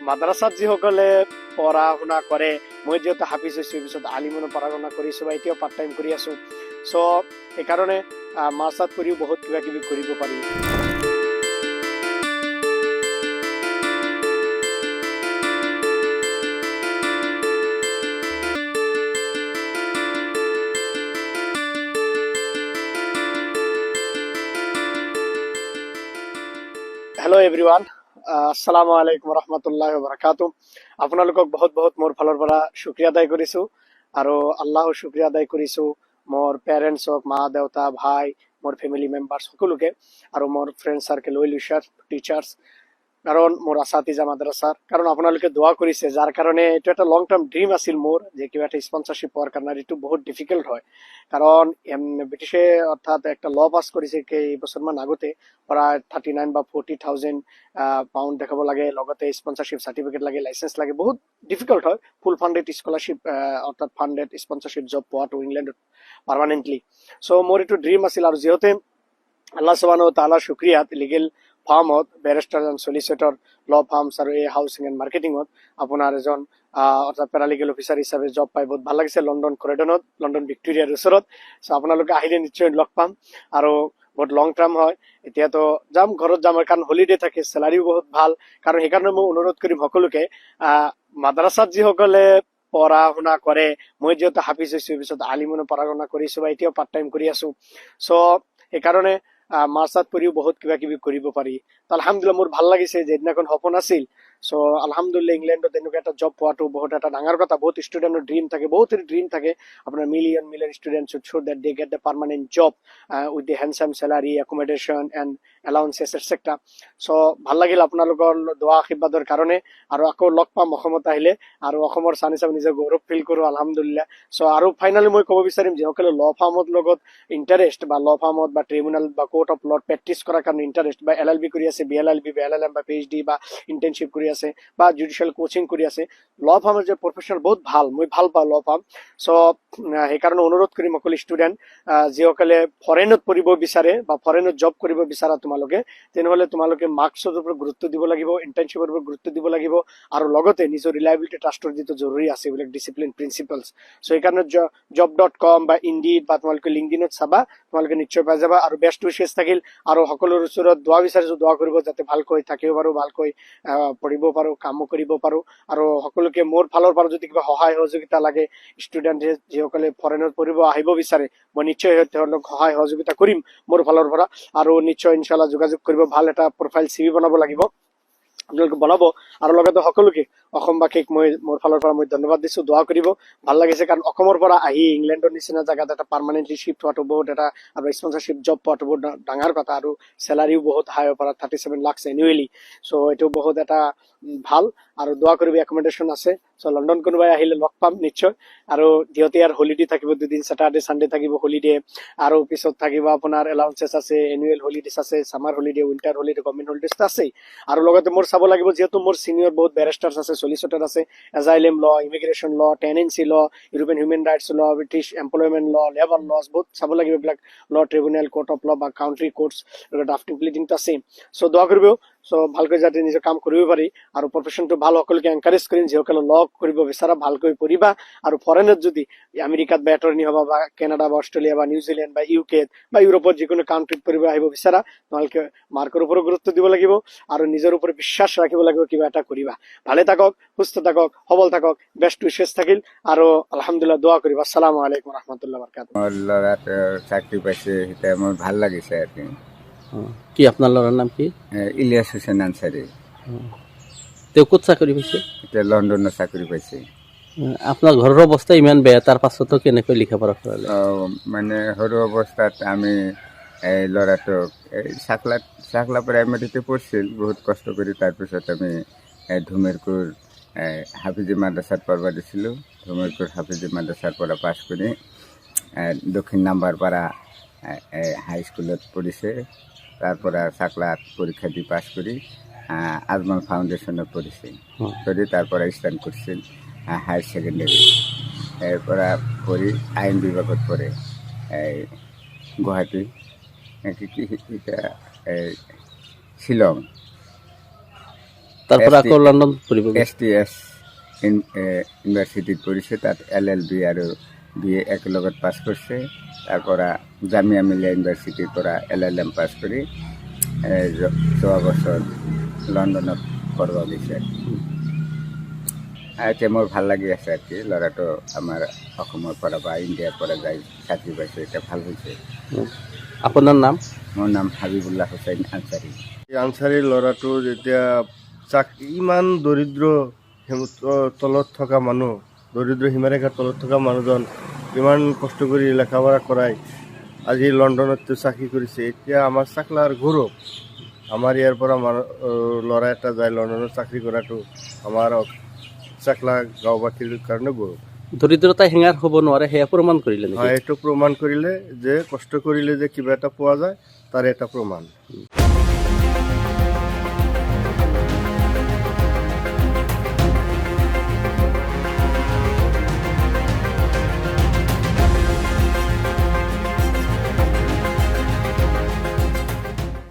মাদ্ৰাসাত যিসকলে পঢ়া শুনা কৰে, মই যিহেতু হাফিজ হৈছো, পিছত আলিমনো পঢ়া শুনা কৰিছো বা এতিয়াও পাৰ্ট টাইম কৰি আছো। চ' সেইকাৰণে মাদ্ৰাসাত কৰিও বহুত কিবা কিবি কৰিব পাৰি। হেল্ল' এভৰিৱান, আসসালামু আলাইকুম ৰহমতুল্লাহি বাৰাকাতুহ। আপোনালোকক বহুত বহুত মোৰ ফালৰ পৰা শুক্ৰিয়া আদায় কৰিছো, আৰু আল্লাহৰ শুক্ৰিয়া আদায় কৰিছো মোৰ পেৰেণ্টছক, মা দেউতা, ভাই, মোৰ ফেমিলি মেম্বাৰ্ছ সকলোকে, আৰু মোৰ friend circle, well wisher, teachers, কাৰণ মোৰ আসাতিজা মাদ্ৰাছাৰ, কাৰণ আপোনালোকে দোৱা কৰিছে, যাৰ কাৰণে এইটো এটা লং টাৰ্ম ড্ৰিম আছিল মোৰ, যে কিবা এটা স্পন্সৰশ্বিপ পোৱাৰ কাৰণে। এইটো বহুত ডিফিকাল্ট হয়, কাৰণ ব্ৰিটিছে অৰ্থাৎ একটা ল পাছ কৰিছে কেইবছৰমান আগতে, প্ৰায় 39 বা 40,000 পাউণ্ড দেখাব লাগে, লগতে স্পন্সৰশ্বিপ চাৰ্টিফিকেট লাগে, লাইচেন্স লাগে, বহুত ডিফিকাল্ট হয় ফুল ফাণ্ডেড স্কলাৰশ্বিপ অৰ্থাৎ ফাণ্ডেড স্পন্সৰশ্বিপ জব পোৱাটো ইংলেণ্ডত পাৰ্মানেণ্টলি। চ' মোৰ এইটো ড্ৰিম আছিল, আৰু যিহেতু আল্লাহ সুবহানাহু ওয়া তাআলাৰ শুক্ৰিয়াত লিগেল ফাৰ্মত বেৰিষ্টাৰ এণ্ড চলিচিটৰ, ল ফাৰ্মছ আৰু এই হাউচিং এণ্ড মাৰ্কেটিঙত আপোনাৰ এজন অৰ্থাৎ পেৰালিগেল অফিচাৰ হিচাপে জব পাই বহুত ভাল লাগিছে, লণ্ডন ক্ৰয়ডনত, লণ্ডন ভিক্টোৰিয়াৰ ওচৰত। চ' আপোনালোকে আহিলে নিশ্চয় লগ পাম, আৰু বহুত লং টাৰ্ম হয়। এতিয়াতো যাম, ঘৰত যাম, কাৰণ হলিডে থাকে, চেলাৰিও বহুত ভাল। কাৰণ সেইকাৰণে মই অনুৰোধ কৰিম সকলোকে, মাদ্ৰাছাত যিসকলে পঢ়া শুনা কৰে, মই যিহেতু হাফিজ হৈছো, পিছত আলিমনো পঢ়া শুনা কৰিছো বা এতিয়াও পাৰ্ট টাইম কৰি আছো। চ' সেইকাৰণে মাদ্ৰাছাত পঢ়িও বহুত কিবা কিবি কৰিব পাৰি। তো আলহামদুলিল্লাহ মোৰ ভাল লাগিছে, যে দিনাখন সপোন আছিল। চ' আলহামদুলিল্লাহ ইংলেণ্ডত এনেকুৱা এটা জব পোৱাটো বহুত এটা ডাঙৰ কথা। বহুত ষ্টুডেণ্টৰ ড্ৰিম থাকে, বহুত ড্ৰিম থাকে, আপোনাৰ million student should that they get the permanent job with the handsome salary, accommodation and allowances etc. চ' ভাল লাগিল আপোনালোকৰ দোৱা আশীৰ্বাদৰ কাৰণে, আৰু আকৌ লগ পাম অসমত আহিলে, আৰু অসমৰ চান হিচাপে নিজে গৌৰৱ ফিল কৰো আলহামদুলিল্লাহ। চ' আৰু ফাইনেলি মই ক'ব বিচাৰিম, যিসকলে ল ফাৰ্মত লগত ইণ্টাৰেষ্ট, বা ল ফাৰ্মত বা ট্ৰিবিউনেল বা কোৰ্ট অফ লত প্ৰেক্টিছ কৰাৰ কাৰণে ইণ্টাৰেষ্ট, বা LLB কৰি আছে, BLLB বা LLM বা PhD বা ইণ্টাৰ্ণশ্বিপ কৰি আছে, বা জুডিচিয়েল কোচিং কৰি আছে, ল ফাৰ্মৰ যে প্ৰফেশ্যনেল বহুত ভাল, মই ভাল পাওঁ ল ফাৰ্ম। চ' সেইকাৰণে অনুৰোধ কৰিম সকলো ষ্টুডেণ্ট, যিসকলে ফৰেনত পঢ়িব বিচাৰে বা ফৰেনত জব কৰিব বিচাৰা তোমালোকে, তেনেহ'লে তোমালোকে মাৰ্কছৰ ওপৰত গুৰুত্ব দিব লাগিব, ইণ্টাৰ্ণশ্বিপৰ ওপৰত গুৰুত্ব দিব লাগিব, আৰু লগতে নিজৰ ৰিলায়েবিলিটি ট্ৰাষ্টৰ যিটো জৰুৰী আছে, এইবিলাক ডিচিপ্লিন প্ৰিন্সিপালছ। চ' সেইকাৰণে job.com বা ইণ্ডিড বা তোমালোকে লিংকডিনত চাবা, তোমালোকে নিশ্চয় পাই যাবা। আৰু বেষ্ট উইচেছ থাকিল, আৰু সকলোৰে ওচৰত দোৱা বিচাৰিছো, দোৱা কৰিব যাতে ভালকৈ থাকিব পাৰো, ভালকৈ পঢ়িব পাৰো, কামো কৰিব পাৰো। আৰু সকলোকে মোৰ ফালৰ পৰা যদি কিবা সহায় সহযোগিতা লাগে, ষ্টুডেণ্ট যিসকলে ফৰেনত পঢ়িব আহিব বিচাৰে, মই নিশ্চয় তেওঁলোক সহায় সহযোগিতা কৰিম মোৰ ফালৰ পৰা। আৰু নিশ্চয় ইনশাল্লাহ যোগাযোগ কৰিব, ভাল এটা প্ৰফাইল CV বনাব লাগিব, আপোনালোকে বনাব। আৰু লগতে সকলোকে অসমবাসীক মই মোৰ ফালৰ পৰা মই ধন্যবাদ দিছো, দোৱা কৰিব। ভাল লাগিছে, কাৰণ অসমৰ পৰা আহি ইংলেণ্ডৰ নিচিনা জেগাত এটা পাৰ্মানেণ্টলি শিফ্ট হোৱাটো বহুত এটা, আৰু স্পন্সৰশ্বিপ জব পোৱাটো বহুত ডাঙৰ কথা, আৰু চেলাৰিও বহুত হাই পৰা 37 লাখ এনুৱেলি। চ' এইটো বহুত এটা ভাল, আৰু দোৱা কৰিব। একমডেশ্যন আছে, চ' লণ্ডন কোনোবাই আহিলে লগ পাম নিশ্চয়। আৰু যিহেতু ইয়াৰ হলিডে থাকিব, দুদিন চেটাৰডে চানডে থাকিব হলিডে, আৰু পিছত থাকিব আপোনাৰ এলাউন্সেছ আছে, এনুৱেল হলিডেজ আছে, summer holiday, winter holiday, government holidays আছেই। আৰু লগতে মোৰ চাব লাগিব, যিহেতু মোৰ চিনিয়ৰ বহুত বেৰিষ্টাৰ্ছ আছে, চলিচিটৰ আছে, এজাইলেম ল, ইমিগ্ৰেশ্যন ল, টেনেন্সি ল, ইউৰোপিয়ান হিউমেন ৰাইটছ ল, ব্ৰিটিছ এমপ্লয়মেণ্ট ল, লেবাৰ লছ, বহুত চাব লাগিব এইবিলাক ল, ট্ৰিবিউনেল, কোৰ্ট অফ ল বা কাউণ্ট্ৰি কোৰ্টছ, ড্ৰাফটিং প্লিডিংটো আছে। চ' দোৱা কৰিব, চ' ভালকৈ যাতে নিজৰ কাম কৰিব পাৰি, আৰু প্ৰফেশ্যনটো ভাল। সকলোকে এনকাৰেজ কৰিম, যিসকলে ল কৰিব বিচাৰা ভালকৈ পঢ়িবা, আৰু ফৰেনত যদি আমেৰিকাত বা এটৰ্নি হবা, বা কানাডা বা অষ্ট্ৰেলিয়া বা নিউজিলেণ্ড বা UK বা ইউৰোপত যিকোনো কাউণ্ট্ৰিত পঢ়িব আহিব বিচাৰা, তোমালোকে মাৰ্কৰ ওপৰত গুৰুত্ব দিব লাগিব, আৰু নিজৰ ওপৰত বিশ্বাস ৰাখিব লাগিব, কিবা এটা কৰিবা। ভালে থাকক, সুস্থ থাকক, সবল থাকক, বেষ্ট উইচেছ থাকিল, আৰু আলহামদুলিল্লাহ দোৱা কৰিবা। আসসালামু আলাইকুম ৰহমতুল্লাহ বাৰকাতুহ। মোৰ ল'ৰাটো চাকৰি পাইছে, এতিয়া মোৰ ভাল লাগিছে আৰু কি। কি আপোনাৰ ল'ৰাৰ নাম কি? ইলিয়াছ হুছেইন আনচাৰী। তেওঁ ক'ত চাকৰি পাইছে? এতিয়া লণ্ডনত চাকৰি পাইছে। আপোনাৰ ঘৰৰ অৱস্থা ইমান বেয়া, তাৰ পাছতো কেনেকৈ লিখা পঢ়া কৰালে? মানে সৰু অৱস্থাত আমি এই ল'ৰাটোক এই চাকলা প্ৰাইমেৰীতে পঢ়ছিল, বহুত কষ্ট কৰি। তাৰপিছত আমি ধুমেৰকুৰ হাফিজি মাদ্ৰাছাত পঢ়িব দিছিলোঁ। ধুমেৰকুৰ হাফিজি মাদ্ৰাছাৰ পৰা পাছ কৰি দক্ষিণ নাম্বাৰপাৰা হাইস্কুলত পঢ়িছে। তাৰ পৰা চাকলাত পৰীক্ষা দি পাছ কৰি আজমল ফাউণ্ডেশ্যনত পঢ়িছে, কৰি তাৰ পৰা ষ্টাৰ্ট কৰিছিল হায়াৰ ছেকেণ্ডেৰী। ইয়াৰ পৰা পঢ়ি আইন বিভাগত পঢ়ে গুৱাহাটী, এতিয়া শ্বিলং। তাৰ পৰা আকৌ লণ্ডন পঢ়িব গৈছে। STS ইউনিভাৰ্চিটিত পঢ়িছে, তাত LLB আৰু BA একেলগত পাছ কৰিছে। তাৰ পৰা জামিয়া মিলিয়া ইউনিভাৰ্চিটিৰ পৰা LLM পাছ কৰি যোৱা বছৰ লণ্ডনত পঢ়িব গৈছে। এতিয়া মোৰ ভাল লাগি আছে আৰু কি, ল'ৰাটো আমাৰ অসমৰ পৰা বা ইণ্ডিয়াৰ পৰা যাই চাকৰি পাইছে, এতিয়া ভাল হৈছে। আপোনাৰ নাম? মোৰ নাম হাবিবুল্লাহ হুছেইন আনচাৰী। এই আনচাৰীৰ ল'ৰাটো যেতিয়া ইমান দৰিদ্ৰ তলত থকা মানুহ, দৰিদ্ৰ সীমাৰেখাৰ তলত থকা মানুহজন ইমান কষ্ট কৰি লেখা-পঢ়া কৰাই আজি লণ্ডনত চাকৰি কৰিছে। এতিয়া আমাৰ চাকলাৰ গৌৰৱ। আমাৰ ইয়াৰ পৰা ল'ৰা এটা যায় লণ্ডনত চাকৰি কৰাটো আমাৰ চাকলা গাঁওবাসীৰ কাৰণে গৌৰৱ। দৰিদ্ৰতা হেঙাৰ হ'ব নোৱাৰে, সেয়া প্ৰমাণ কৰিলে নেকি? এইটো প্ৰমাণ কৰিলে যে কষ্ট কৰিলে যে কিবা এটা পোৱা যায়, তাৰ এটা প্ৰমাণ।